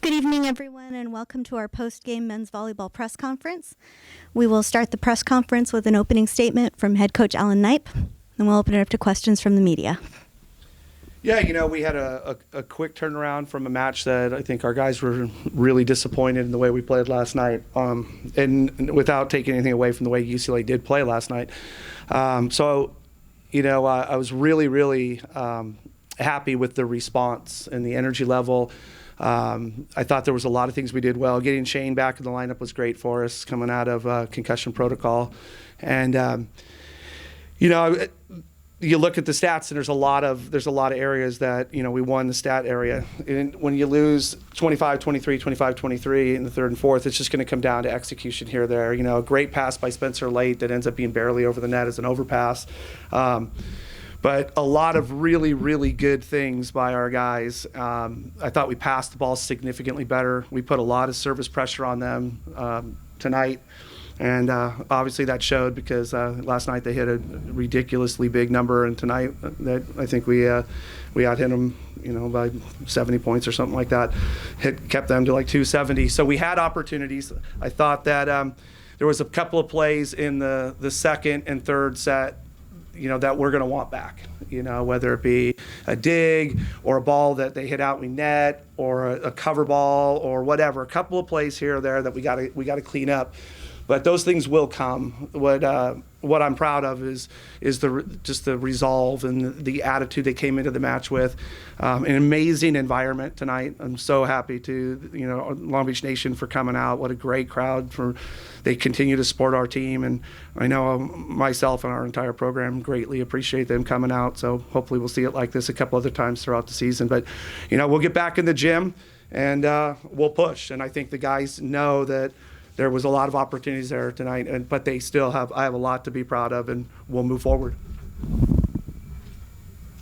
Good evening, everyone, and welcome to our post-game men's volleyball press conference. We will start the press conference with an opening statement from head coach Alan Knipe, and we'll open it up to questions from the media. Yeah, we had a quick turnaround from a match that I think our guys were really disappointed in the way we played last night, and without taking anything away from the way UCLA did play last night. I was really happy with the response and the energy level. I thought there was a lot of things we did well. Getting Shane back in the lineup was great for us coming out of concussion protocol. And, you look at the stats and there's a lot of areas that, we won the stat area. And when you lose 25-23, 25-23 in the third and fourth, it's just going to come down to execution here or there. A great pass by Spencer late that ends up being barely over the net as an overpass. But a lot of really good things by our guys. I thought we passed the ball significantly better. We put a lot of service pressure on them tonight. And obviously that showed because last night they hit a ridiculously big number, and tonight I think we out hit them, by 70 points or something like that. Kept them to like 270. So we had opportunities. I thought that there was a couple of plays in the second and third set, that we're going to want back. Whether it be a dig or a ball that they hit out we net or a cover ball or whatever. A couple of plays here or there that we got to clean up. But those things will come. What I'm proud of is the resolve and the attitude they came into the match with. An amazing environment tonight. I'm so happy to Long Beach Nation for coming out. What a great crowd they continue to support our team, and I know myself and our entire program greatly appreciate them coming out. So hopefully we'll see it like this a couple other times throughout the season. But we'll get back in the gym and we'll push. And I think the guys know that there was a lot of opportunities there tonight, but they still have. I have a lot to be proud of, and we'll move forward.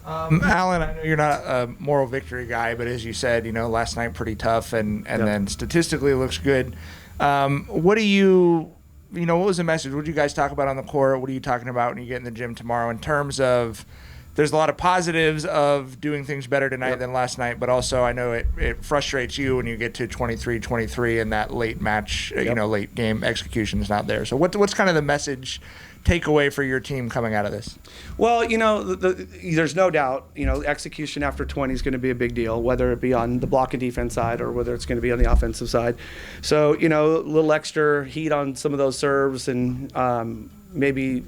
Alan, I know you're not a moral victory guy, but as you said, last night pretty tough, and then statistically it looks good. What was the message? What did you guys talk about on the court? What are you talking about when you get in the gym tomorrow in terms of? There's a lot of positives of doing things better tonight than last night, but also I know it frustrates you when you get to 23-23 and that late match, late game execution is not there. So what's kind of the message takeaway for your team coming out of this? Well, there's no doubt, execution after 20 is going to be a big deal, whether it be on the block and defense side or whether it's going to be on the offensive side. So, a little extra heat on some of those serves, and maybe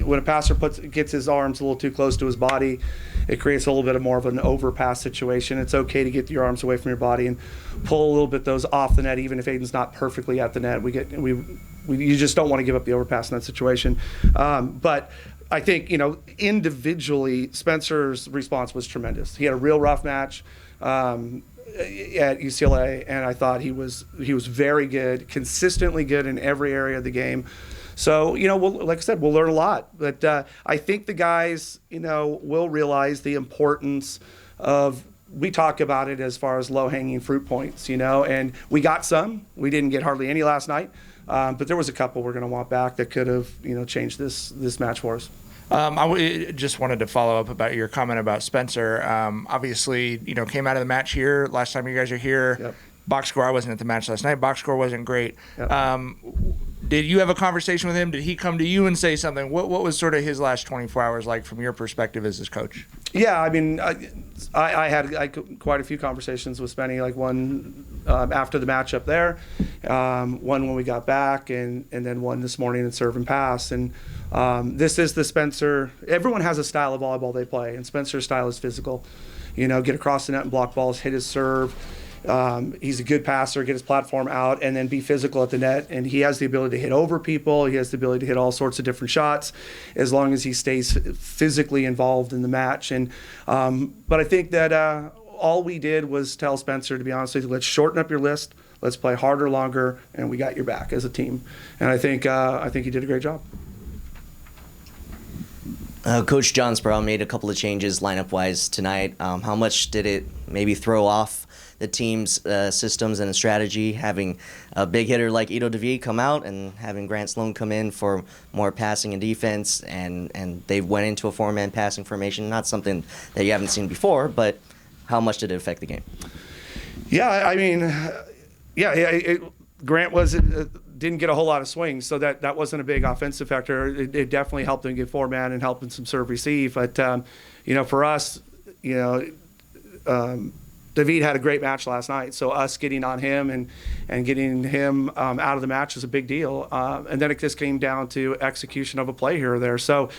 when a passer gets his arms a little too close to his body, it creates a little bit more of an overpass situation. It's okay to get your arms away from your body and pull a little bit those off the net, even if Aiden's not perfectly at the net. You just don't want to give up the overpass in that situation. But I think individually, Spencer's response was tremendous. He had a real rough match at UCLA, and I thought he was very good, consistently good in every area of the game. So, like I said, we'll learn a lot. But I think the guys, will realize the importance of, we talk about it as far as low-hanging fruit points, and we got some. We didn't get hardly any last night. But there was a couple we're going to want back that could have, changed this match for us. I just wanted to follow up about your comment about Spencer. Obviously, came out of the match here. Last time you guys are here, Yep. Box score, I wasn't at the match last night. Box score wasn't great. Yep. Did you have a conversation with him? Did he come to you and say something? What was sort of his last 24 hours like from your perspective as his coach? Yeah, I mean, I had quite a few conversations with Spenny, like one after the match up there, one when we got back, and then one this morning in serve and pass. And this is the Spencer. Everyone has a style of volleyball they play, and Spencer's style is physical. Get across the net and block balls, hit his serve. He's a good passer, get his platform out, and then be physical at the net. And he has the ability to hit over people. He has the ability to hit all sorts of different shots as long as he stays physically involved in the match. And but I think that all we did was tell Spencer, to be honest with you, let's shorten up your list. Let's play harder, longer, and we got your back as a team. And I think he did a great job. Coach John Sproul made a couple of changes lineup-wise tonight. How much did it maybe throw off the team's systems and strategy, having a big hitter like Ito DeVee come out and having Grant Sloan come in for more passing and defense, and they went into a four-man passing formation, not something that you haven't seen before, but how much did it affect the game? Yeah, I mean, Grant didn't get a whole lot of swings, so that wasn't a big offensive factor. It definitely helped him get four-man and helped him some serve receive. But for us, David had a great match last night, so us getting on him and getting him out of the match is a big deal. And then it just came down to execution of a play here or there. So,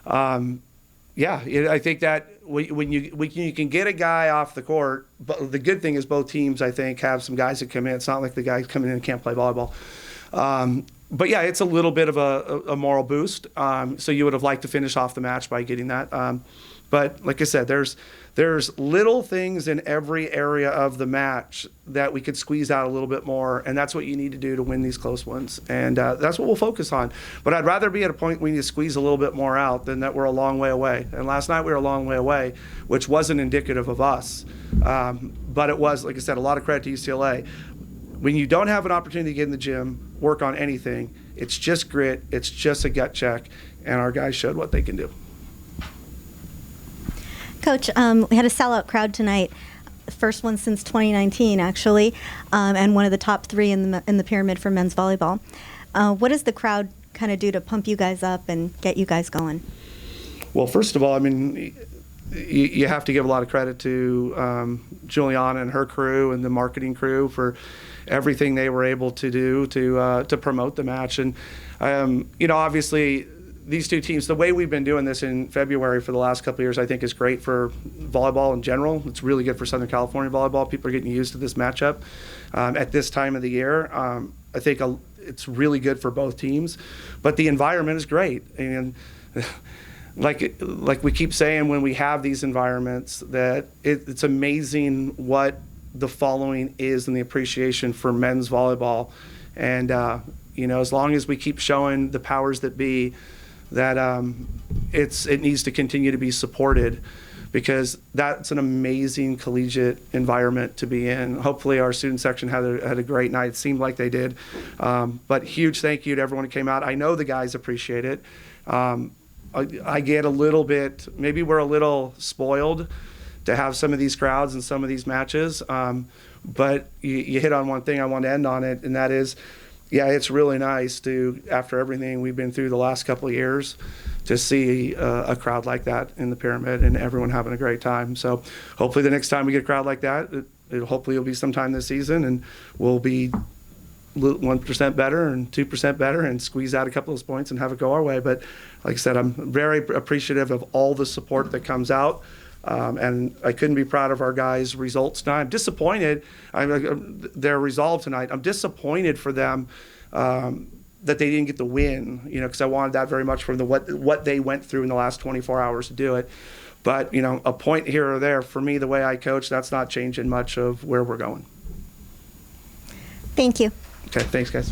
I think that when you can get a guy off the court, but the good thing is both teams, I think, have some guys that come in. It's not like the guys coming in and can't play volleyball. But yeah, it's a little bit of a moral boost. So you would have liked to finish off the match by getting that. But like I said, there's little things in every area of the match that we could squeeze out a little bit more, and that's what you need to do to win these close ones. And that's what we'll focus on. But I'd rather be at a point where you squeeze a little bit more out than that we're a long way away. And last night we were a long way away, which wasn't indicative of us. But it was, like I said, a lot of credit to UCLA. When you don't have an opportunity to get in the gym, work on anything, it's just grit, it's just a gut check, and our guys showed what they can do. Coach, we had a sellout crowd tonight, the first one since 2019, actually, and one of the top three in the pyramid for men's volleyball. What does the crowd kind of do to pump you guys up and get you guys going? Well, first of all, I mean, you have to give a lot of credit to Juliana and her crew and the marketing crew for everything they were able to do to promote the match. And, obviously, these two teams, the way we've been doing this in February for the last couple of years, I think is great for volleyball in general. It's really good for Southern California volleyball. People are getting used to this matchup at this time of the year. I think it's really good for both teams. But the environment is great. And like we keep saying when we have these environments, that it's amazing what the following is and the appreciation for men's volleyball. And, as long as we keep showing the powers that be that it needs to continue to be supported, because that's an amazing collegiate environment to be in. Hopefully our student section had a great night. It seemed like they did. But huge thank you to everyone who came out. I know the guys appreciate it. I get a little bit, maybe we're a little spoiled to have some of these crowds and some of these matches. But you hit on one thing, I want to end on it, and that is, it's really nice to, after everything we've been through the last couple of years, to see a crowd like that in the pyramid and everyone having a great time. So hopefully the next time we get a crowd like that, hopefully it'll be sometime this season, and we'll be 1% better and 2% better and squeeze out a couple of those points and have it go our way. But like I said, I'm very appreciative of all the support that comes out. And I couldn't be proud of our guys' results tonight. I'm disappointed. Their resolve tonight. I'm disappointed for them that they didn't get the win, because I wanted that very much from what they went through in the last 24 hours to do it. But, a point here or there, for me, the way I coach, that's not changing much of where we're going. Thank you. Okay, thanks, guys.